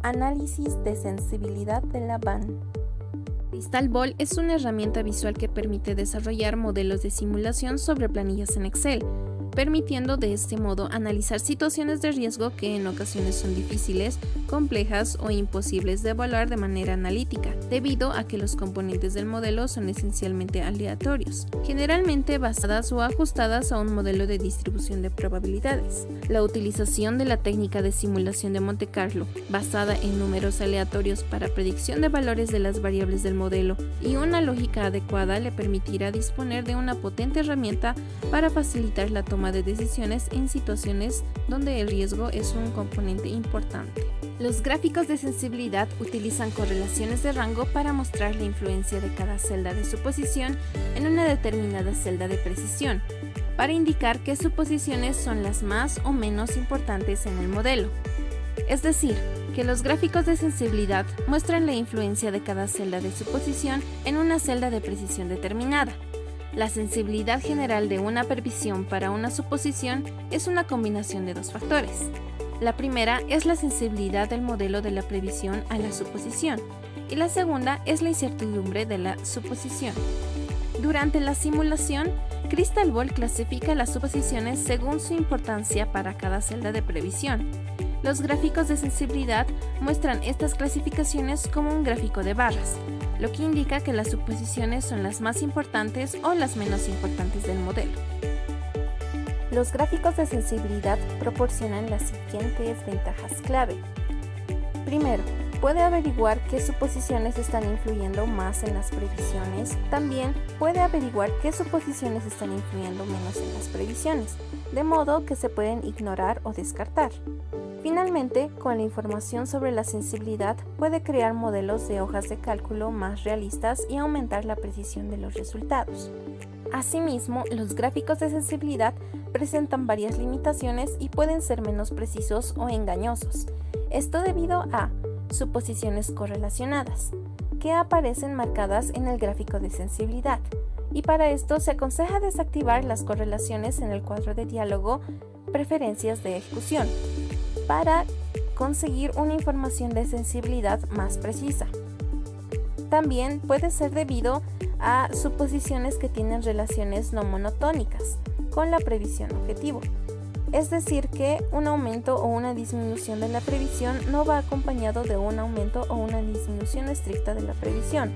Análisis de sensibilidad de la BAN. Crystal Ball es una herramienta visual que permite desarrollar modelos de simulación sobre planillas en Excel, permitiendo de este modo analizar situaciones de riesgo que en ocasiones son difíciles, complejas o imposibles de evaluar de manera analítica, debido a que los componentes del modelo son esencialmente aleatorios, generalmente basadas o ajustadas a un modelo de distribución de probabilidades. La utilización de la técnica de simulación de Monte Carlo, basada en números aleatorios para predicción de valores de las variables del modelo y una lógica adecuada le permitirá disponer de una potente herramienta para facilitar la toma de decisiones en situaciones donde el riesgo es un componente importante. Los gráficos de sensibilidad utilizan correlaciones de rango para mostrar la influencia de cada celda de suposición en una determinada celda de precisión, para indicar qué suposiciones son las más o menos importantes en el modelo. Es decir, que los gráficos de sensibilidad muestran la influencia de cada celda de suposición en una celda de precisión determinada. La sensibilidad general de una previsión para una suposición es una combinación de dos factores. La primera es la sensibilidad del modelo de la previsión a la suposición y la segunda es la incertidumbre de la suposición. Durante la simulación, Crystal Ball clasifica las suposiciones según su importancia para cada celda de previsión. Los gráficos de sensibilidad muestran estas clasificaciones como un gráfico de barras, lo que indica que las suposiciones son las más importantes o las menos importantes del modelo. Los gráficos de sensibilidad proporcionan las siguientes ventajas clave. Primero, puede averiguar qué suposiciones están influyendo más en las previsiones. También puede averiguar qué suposiciones están influyendo menos en las previsiones, de modo que se pueden ignorar o descartar. Finalmente, con la información sobre la sensibilidad, puede crear modelos de hojas de cálculo más realistas y aumentar la precisión de los resultados. Asimismo, los gráficos de sensibilidad presentan varias limitaciones y pueden ser menos precisos o engañosos. Esto debido a suposiciones correlacionadas, que aparecen marcadas en el gráfico de sensibilidad, y para esto se aconseja desactivar las correlaciones en el cuadro de diálogo Preferencias de ejecución, para conseguir una información de sensibilidad más precisa. También puede ser debido a suposiciones que tienen relaciones no monotónicas con la previsión objetivo, es decir que un aumento o una disminución de la previsión no va acompañado de un aumento o una disminución estricta de la previsión.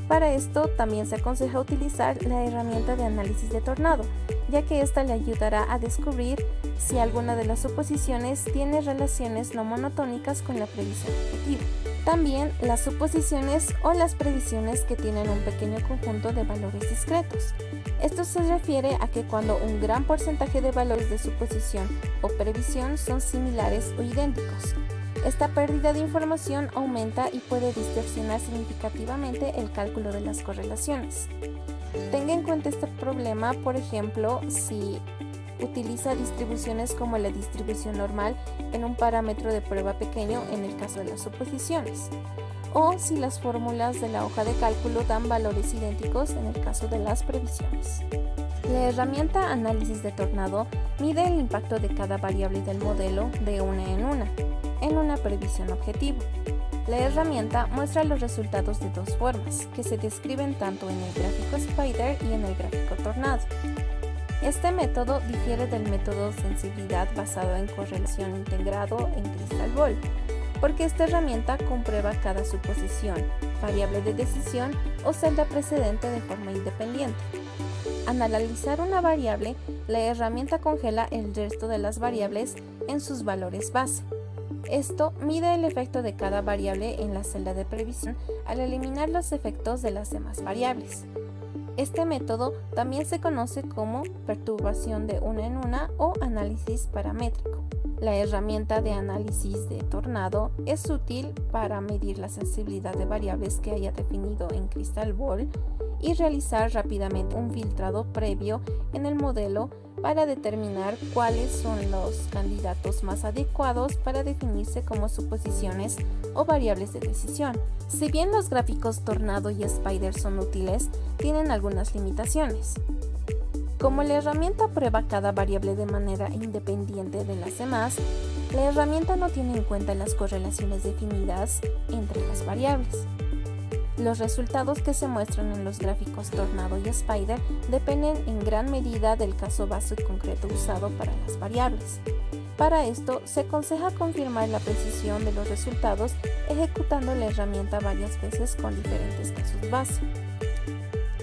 Para esto también se aconseja utilizar la herramienta de análisis de tornado, ya que esta le ayudará a descubrir si alguna de las suposiciones tiene relaciones no monotónicas con la previsión objetiva. También las suposiciones o las previsiones que tienen un pequeño conjunto de valores discretos. Esto se refiere a que cuando un gran porcentaje de valores de suposición o previsión son similares o idénticos, esta pérdida de información aumenta y puede distorsionar significativamente el cálculo de las correlaciones. Tenga en cuenta este problema, por ejemplo, si utiliza distribuciones como la distribución normal en un parámetro de prueba pequeño en el caso de las suposiciones, o si las fórmulas de la hoja de cálculo dan valores idénticos en el caso de las previsiones. La herramienta Análisis de Tornado mide el impacto de cada variable del modelo de una en una previsión objetivo. La herramienta muestra los resultados de dos formas, que se describen tanto en el gráfico Spider y en el gráfico Tornado. Este método difiere del método sensibilidad basado en correlación integrado en Crystal Ball, porque esta herramienta comprueba cada suposición, variable de decisión o celda precedente de forma independiente. Al analizar una variable, la herramienta congela el resto de las variables en sus valores base. Esto mide el efecto de cada variable en la celda de previsión al eliminar los efectos de las demás variables. Este método también se conoce como perturbación de una en una o análisis paramétrico. La herramienta de análisis de Tornado es útil para medir la sensibilidad de variables que haya definido en Crystal Ball y realizar rápidamente un filtrado previo en el modelo para determinar cuáles son los candidatos más adecuados para definirse como suposiciones o variables de decisión. Si bien los gráficos Tornado y Spider son útiles, tienen algunas limitaciones. Como la herramienta prueba cada variable de manera independiente de las demás, la herramienta no tiene en cuenta las correlaciones definidas entre las variables. Los resultados que se muestran en los gráficos Tornado y Spider dependen en gran medida del caso base concreto usado para las variables. Para esto, se aconseja confirmar la precisión de los resultados ejecutando la herramienta varias veces con diferentes casos base.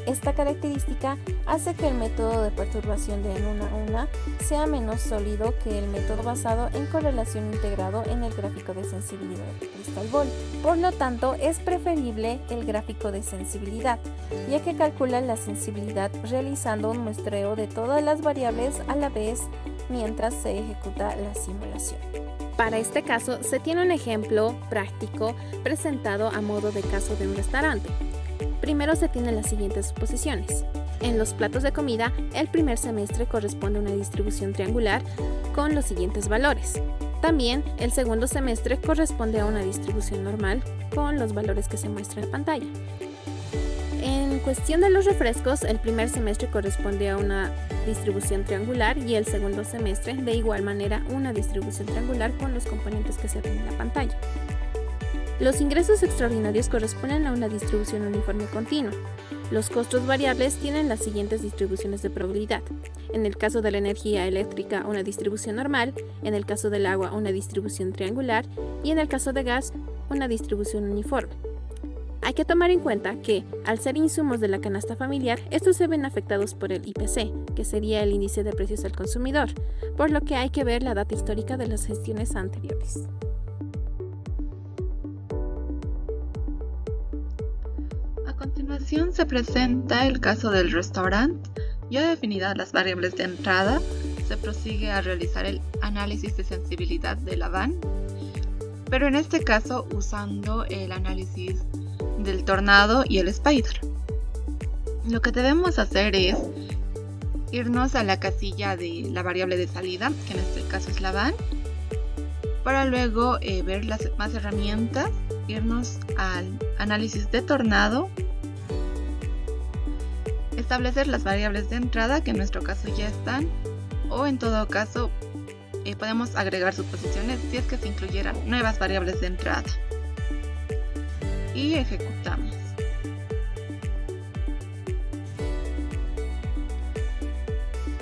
Esta característica hace que el método de perturbación de una a una sea menos sólido que el método basado en correlación integrado en el gráfico de sensibilidad de Crystal Ball. Por lo tanto, es preferible el gráfico de sensibilidad, ya que calcula la sensibilidad realizando un muestreo de todas las variables a la vez mientras se ejecuta la simulación. Para este caso, se tiene un ejemplo práctico presentado a modo de caso de un restaurante. Primero se tienen las siguientes suposiciones. En los platos de comida, el primer semestre corresponde a una distribución triangular con los siguientes valores. También, el segundo semestre corresponde a una distribución normal con los valores que se muestran en la pantalla. En cuestión de los refrescos, el primer semestre corresponde a una distribución triangular y el segundo semestre, de igual manera, una distribución triangular con los componentes que se ven en la pantalla. Los ingresos extraordinarios corresponden a una distribución uniforme continua. Los costos variables tienen las siguientes distribuciones de probabilidad. En el caso de la energía eléctrica, una distribución normal, en el caso del agua, una distribución triangular y en el caso de gas, una distribución uniforme. Hay que tomar en cuenta que, al ser insumos de la canasta familiar, estos se ven afectados por el IPC, que sería el índice de precios al consumidor, por lo que hay que ver la data histórica de las gestiones anteriores. A continuación se presenta el caso del restaurante. Ya definidas las variables de entrada, se prosigue a realizar el análisis de sensibilidad de la van, pero en este caso usando el análisis del Tornado y el Spider. Lo que debemos hacer es irnos a la casilla de la variable de salida, que en este caso es la van, para luego ver las más herramientas, irnos al análisis de Tornado, establecer las variables de entrada que en nuestro caso ya están, o en todo caso podemos agregar suposiciones si es que se incluyeran nuevas variables de entrada. Y ejecutamos.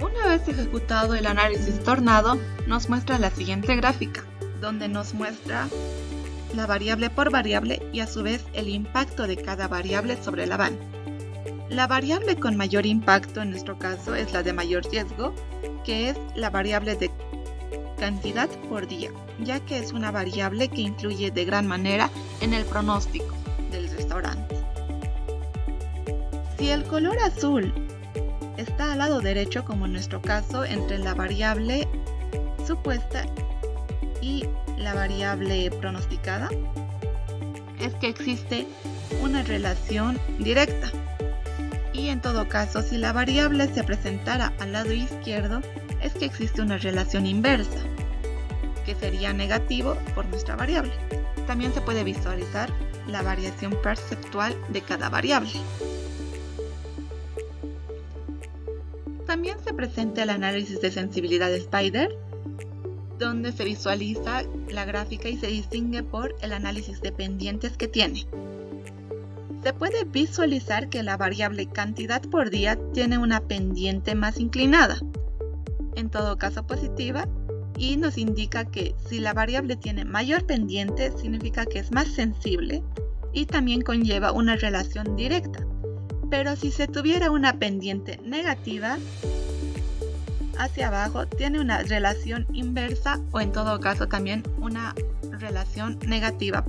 Una vez ejecutado el análisis Tornado, nos muestra la siguiente gráfica, donde nos muestra la variable por variable y a su vez el impacto de cada variable sobre la van. La variable con mayor impacto en nuestro caso es la de mayor riesgo, que es la variable de cantidad por día, ya que es una variable que influye de gran manera en el pronóstico del restaurante. Si el color azul está al lado derecho, como en nuestro caso, entre la variable supuesta y la variable pronosticada, es que existe una relación directa. Y en todo caso, si la variable se presentara al lado izquierdo, es que existe una relación inversa, que sería negativo por nuestra variable. También se puede visualizar la variación perceptual de cada variable. También se presenta el análisis de sensibilidad de Spider, donde se visualiza la gráfica y se distingue por el análisis de pendientes que tiene. Se puede visualizar que la variable cantidad por día tiene una pendiente más inclinada, en todo caso positiva, y nos indica que si la variable tiene mayor pendiente significa que es más sensible y también conlleva una relación directa. Pero si se tuviera una pendiente negativa hacia abajo, tiene una relación inversa o en todo caso también una relación negativa